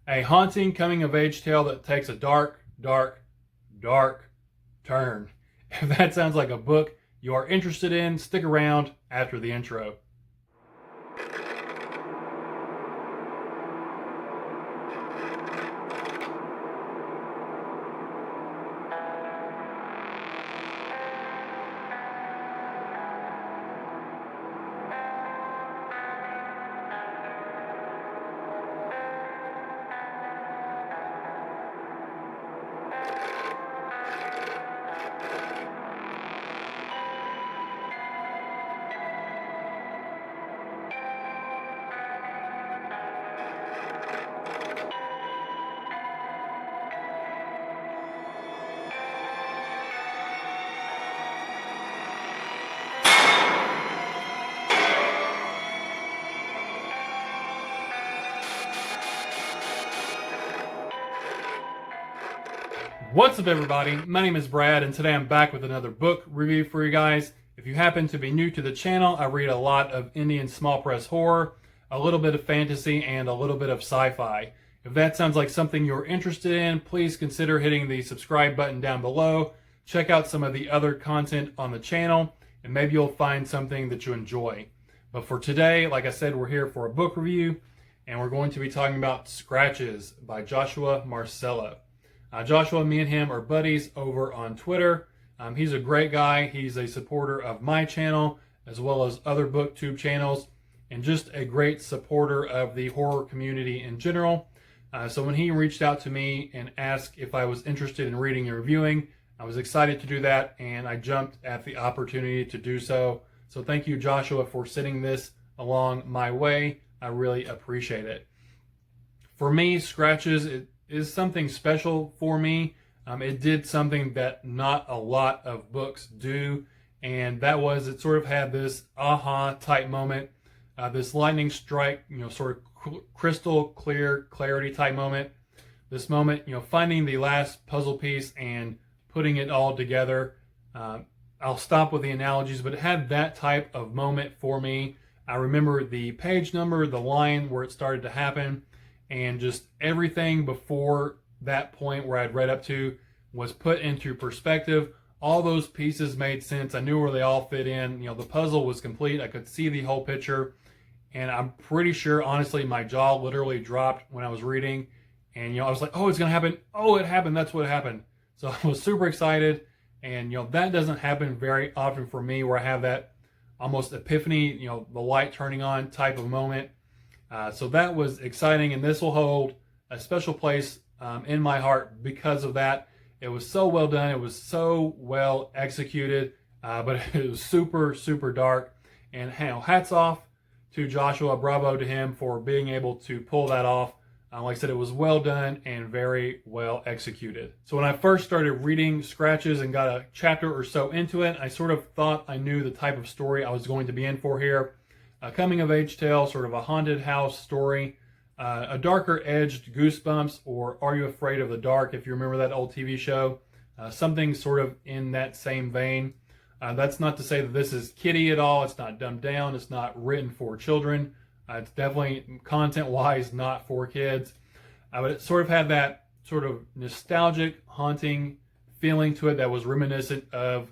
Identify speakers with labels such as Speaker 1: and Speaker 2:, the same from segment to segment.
Speaker 1: A haunting coming-of-age tale that takes a dark, dark, dark turn. If that sounds like a book you are interested in, stick around after the intro. What's up, everybody? My name is Brad, and today I'm back with another book review for you guys. If you happen to be new to the channel, I read a lot of Indian small press horror, a little bit of fantasy, and a little bit of sci-fi. If that sounds like something you're interested in, please consider hitting the subscribe button down below. Check out some of the other content on the channel, and maybe you'll find something that you enjoy. But for today, like I said, we're here for a book review, and we're going to be talking about Scratches by Joshua Marsella. Joshua, me and him are buddies over on Twitter. He's a great guy. He's a supporter of my channel as well as other booktube channels, and just a great supporter of the horror community in general. So when he reached out to me and asked if I was interested in reading and reviewing, I was excited to do that, and I jumped at the opportunity to do so. So thank you, Joshua, for sending this along my way. I really appreciate it. For me, Scratches, it is something special for me. It did something that not a lot of books do, and that was it sort of had this aha type moment, this lightning strike, sort of crystal clear clarity type moment. This moment, finding the last puzzle piece and putting it all together. I'll stop with the analogies, but it had that type of moment for me. I remember the page number, the line where it started to happen, and just everything before that point where I'd read up to was put into perspective. All those pieces made sense. I knew where they all fit in. The puzzle was complete. I could see the whole picture. And I'm pretty sure, honestly, my jaw literally dropped when I was reading. And, I was like, oh, it's going to happen. Oh, it happened. That's what happened. So I was super excited. And, that doesn't happen very often for me, where I have that almost epiphany, the light turning on type of moment. So that was exciting, and this will hold a special place in my heart because of that. It was so well done. It was so well executed, but it was super, super dark. And hats off to Joshua. Bravo to him for being able to pull that off. Like I said, it was well done and very well executed. So when I first started reading Scratches and got a chapter or so into it, I sort of thought I knew the type of story I was going to be in for here. A coming-of-age tale, sort of a haunted house story, a darker edged Goosebumps, or Are You Afraid of the Dark, if you remember that old TV show. Something sort of in that same vein. That's not to say that this is kiddie at all. It's not dumbed down. It's not written for children. It's definitely, content-wise, not for kids. But it sort of had that sort of nostalgic, haunting feeling to it that was reminiscent of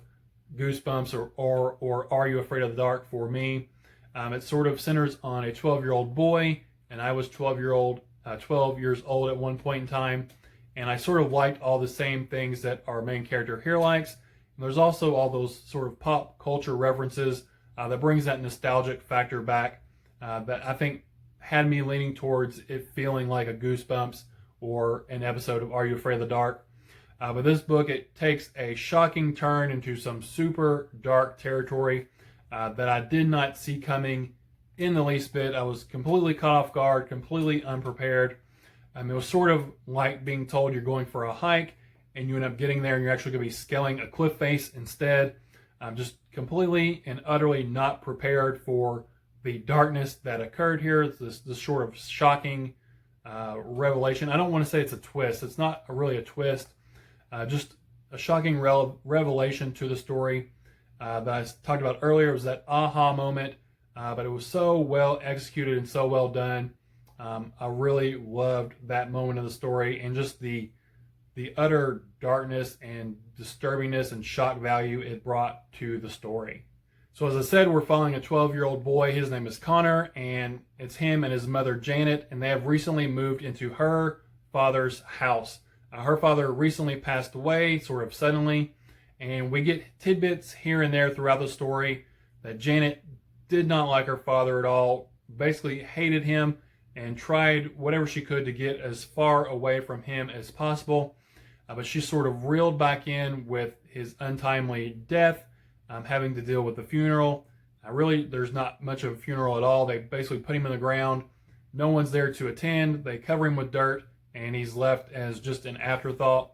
Speaker 1: Goosebumps or Are You Afraid of the Dark for me. It sort of centers on a 12-year-old boy, and I was 12 years old at one point in time, and I sort of liked all the same things that our main character here likes. And there's also all those sort of pop culture references that brings that nostalgic factor back that I think had me leaning towards it feeling like a Goosebumps or an episode of Are You Afraid of the Dark. But this book, it takes a shocking turn into some super dark territory that I did not see coming in the least bit. I was completely caught off guard, completely unprepared. It was sort of like being told you're going for a hike and you end up getting there and you're actually going to be scaling a cliff face instead. I'm just completely and utterly not prepared for the darkness that occurred here. This sort of shocking revelation. I don't want to say it's a twist. It's not really a twist. Just a shocking revelation to the story. That I talked about earlier. It was that aha moment, but it was so well executed and so well done. I really loved that moment of the story, and just the utter darkness and disturbingness and shock value it brought to the story. So as I said, we're following a 12-year-old boy. His name is Connor, and it's him and his mother Janet, and they have recently moved into her father's house. Her father recently passed away, sort of suddenly, and we get tidbits here and there throughout the story that Janet did not like her father at all, basically hated him, and tried whatever she could to get as far away from him as possible. But she sort of reeled back in with his untimely death, having to deal with the funeral. Really, there's not much of a funeral at all. They basically put him in the ground. No one's there to attend. They cover him with dirt, and he's left as just an afterthought.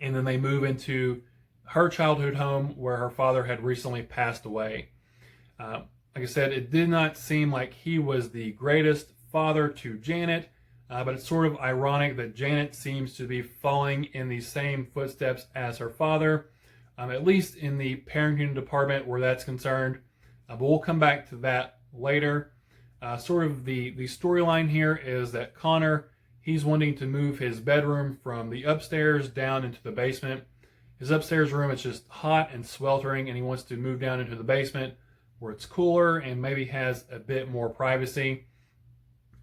Speaker 1: And then they move into her childhood home where her father had recently passed away. Like I said, it did not seem like he was the greatest father to Janet, but it's sort of ironic that Janet seems to be following in the same footsteps as her father, at least in the parenting department where that's concerned. But we'll come back to that later. Sort of the storyline here is that Connor, he's wanting to move his bedroom from the upstairs down into the basement. His upstairs room is just hot and sweltering, and he wants to move down into the basement where it's cooler and maybe has a bit more privacy.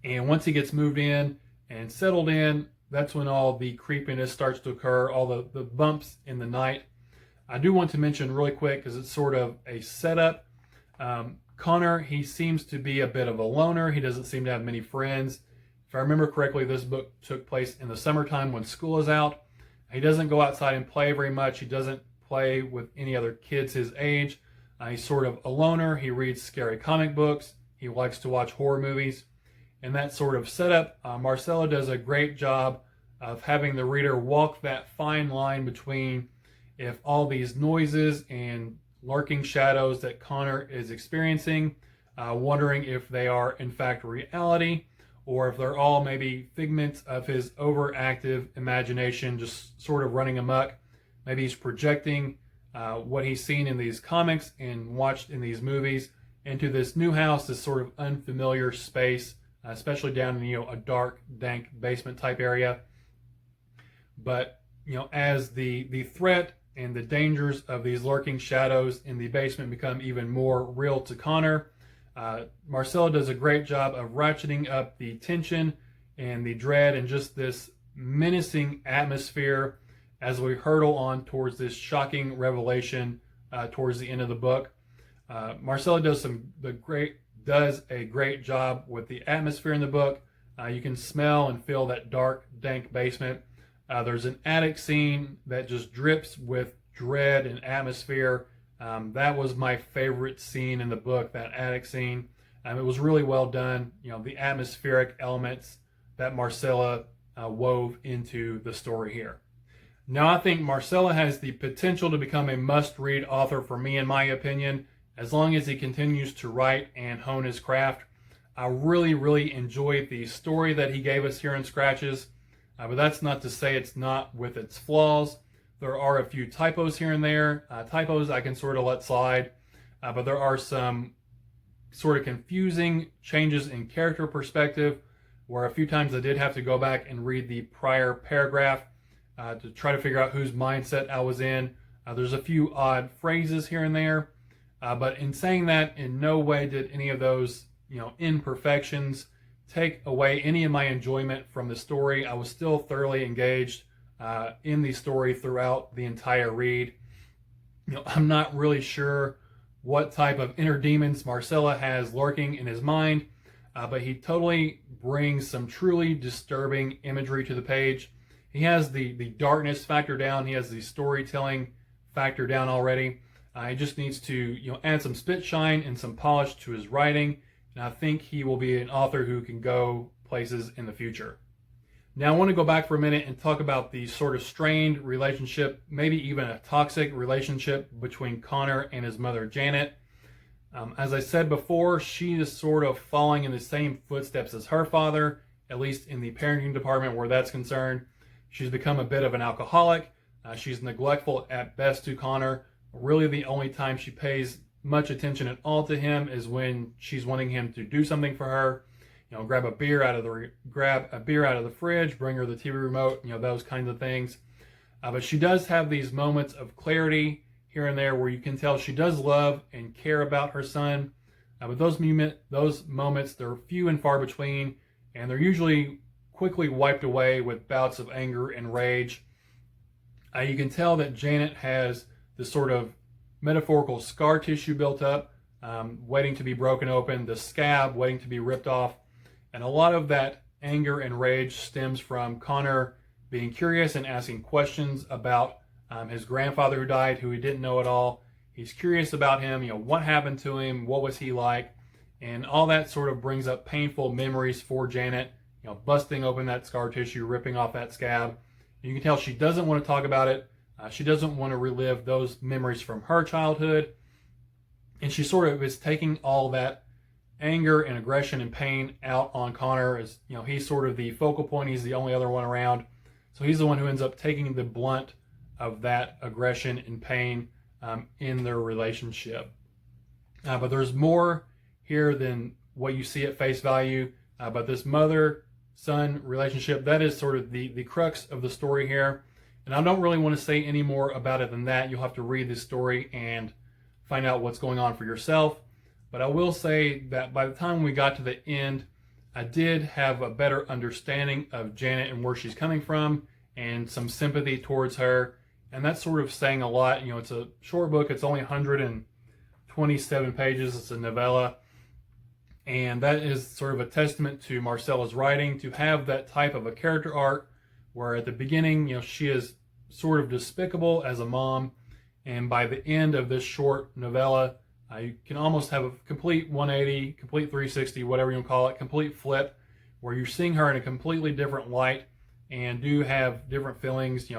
Speaker 1: And once he gets moved in and settled in, that's when all the creepiness starts to occur, all the bumps in the night. I do want to mention really quick, because it's sort of a setup. Connor, he seems to be a bit of a loner. He doesn't seem to have many friends. If I remember correctly, this book took place in the summertime when school is out. He doesn't go outside and play very much. He doesn't play with any other kids his age. He's sort of a loner. He reads scary comic books. He likes to watch horror movies. And that sort of setup, Marsella does a great job of having the reader walk that fine line between if all these noises and lurking shadows that Connor is experiencing, wondering if they are in fact reality, or if they're all maybe figments of his overactive imagination just sort of running amok. Maybe he's projecting what he's seen in these comics and watched in these movies into this new house, this sort of unfamiliar space, especially down in a dark, dank basement type area. But as the threat and the dangers of these lurking shadows in the basement become even more real to Connor, Marsella does a great job of ratcheting up the tension and the dread and just this menacing atmosphere as we hurtle on towards this shocking revelation towards the end of the book. Marsella does a great job with the atmosphere in the book. You can smell and feel that dark, dank basement. There's an attic scene that just drips with dread and atmosphere. That was my favorite scene in the book, that attic scene. It was really well done. The atmospheric elements that Marsella wove into the story here. Now, I think Marsella has the potential to become a must-read author for me, in my opinion, as long as he continues to write and hone his craft. I really, really enjoyed the story that he gave us here in Scratches, but that's not to say it's not with its flaws. There are a few typos here and there. Typos I can sort of let slide, but there are some sort of confusing changes in character perspective where a few times I did have to go back and read the prior paragraph to try to figure out whose mindset I was in. There's a few odd phrases here and there, but in saying that, in no way did any of those imperfections take away any of my enjoyment from the story. I was still thoroughly engaged in the story throughout the entire read. I'm not really sure what type of inner demons Marsella has lurking in his mind, but he totally brings some truly disturbing imagery to the page. He has the darkness factor down. He has the storytelling factor down already. He just needs to add some spit shine and some polish to his writing, and I think he will be an author who can go places in the future. Now, I want to go back for a minute and talk about the sort of strained relationship, maybe even a toxic relationship between Connor and his mother, Janet. As I said before, she is sort of following in the same footsteps as her father, at least in the parenting department where that's concerned. She's become a bit of an alcoholic. She's neglectful at best to Connor. Really, the only time she pays much attention at all to him is when she's wanting him to do something for her. grab a beer out of the fridge, bring her the TV remote, those kinds of things. But she does have these moments of clarity here and there where you can tell she does love and care about her son. But those moments, they're few and far between, and they're usually quickly wiped away with bouts of anger and rage. You can tell that Janet has this sort of metaphorical scar tissue built up, waiting to be broken open, the scab waiting to be ripped off. And a lot of that anger and rage stems from Connor being curious and asking questions about his grandfather who died, who he didn't know at all. He's curious about him, what happened to him, what was he like, and all that sort of brings up painful memories for Janet, busting open that scar tissue, ripping off that scab. You can tell she doesn't want to talk about it. She doesn't want to relive those memories from her childhood. And she sort of is taking all that anger and aggression and pain out on Connor. As he's sort of the focal point. He's the only other one around. So he's the one who ends up taking the blunt of that aggression and pain in their relationship. But there's more here than what you see at face value. But this mother-son relationship, that is sort of the crux of the story here. And I don't really want to say any more about it than that. You'll have to read this story and find out what's going on for yourself. But I will say that by the time we got to the end, I did have a better understanding of Janet and where she's coming from and some sympathy towards her. And that's sort of saying a lot. It's a short book. It's only 127 pages. It's a novella. And that is sort of a testament to Marcella's writing, to have that type of a character arc where at the beginning, she is sort of despicable as a mom. And by the end of this short novella, you can almost have a complete 180, complete 360, whatever you want to call it, complete flip, where you're seeing her in a completely different light and do have different feelings,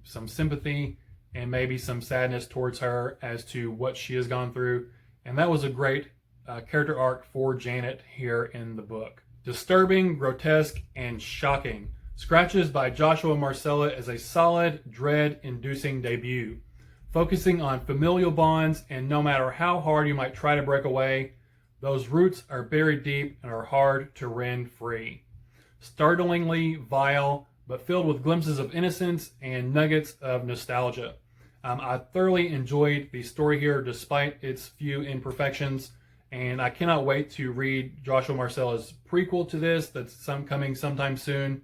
Speaker 1: some sympathy and maybe some sadness towards her as to what she has gone through. And that was a great character arc for Janet here in the book. Disturbing, grotesque, and shocking. Scratches by Joshua Marsella is a solid, dread-inducing debut, focusing on familial bonds, and no matter how hard you might try to break away, those roots are buried deep and are hard to rend free. Startlingly vile, but filled with glimpses of innocence and nuggets of nostalgia. I thoroughly enjoyed the story here despite its few imperfections, and I cannot wait to read Joshua Marcella's prequel to this that's coming sometime soon.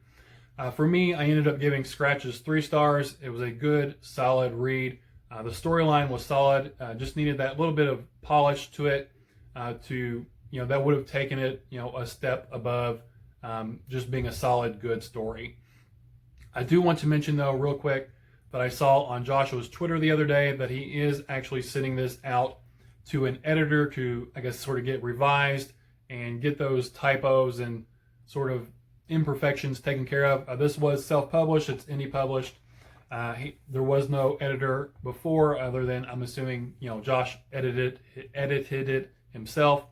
Speaker 1: For me, I ended up giving Scratches 3 stars. It was a good, solid read. The storyline was solid, just needed that little bit of polish to it that would have taken it, a step above just being a solid, good story. I do want to mention, though, real quick, that I saw on Joshua's Twitter the other day that he is actually sending this out to an editor to, I guess, sort of get revised and get those typos and sort of imperfections taken care of. This was self-published. It's indie published. There was no editor before, other than, I'm assuming, Josh edited it himself.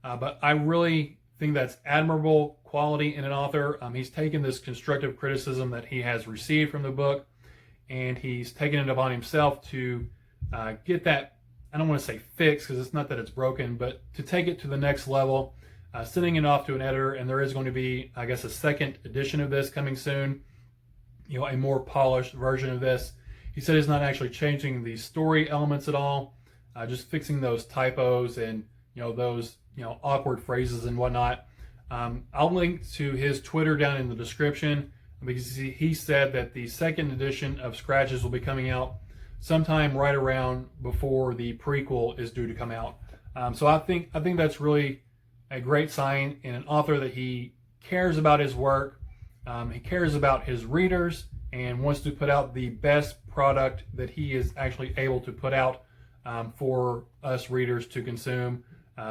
Speaker 1: But I really think that's admirable quality in an author. He's taken this constructive criticism that he has received from the book, and he's taken it upon himself to get that, I don't want to say fixed, because it's not that it's broken, but to take it to the next level, sending it off to an editor. And there is going to be, I guess, a second edition of this coming soon, a more polished version of this. He said he's not actually changing the story elements at all, just fixing those typos and those awkward phrases and whatnot. I'll link to his Twitter down in the description, because he said that the second edition of Scratches will be coming out sometime right around before the prequel is due to come out. So I think that's really a great sign in an author, that he cares about his work, he cares about his readers, and wants to put out the best product that he is actually able to put out for us readers to consume.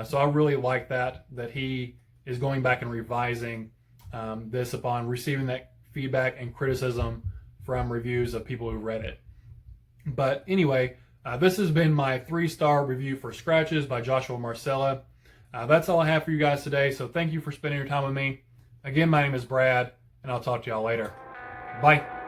Speaker 1: So I really like that he is going back and revising this upon receiving that feedback and criticism from reviews of people who read it. But anyway, this has been my 3-star review for Scratches by Joshua Marsella. That's all I have for you guys today, so thank you for spending your time with me. Again, my name is Brad, and I'll talk to y'all later. Bye.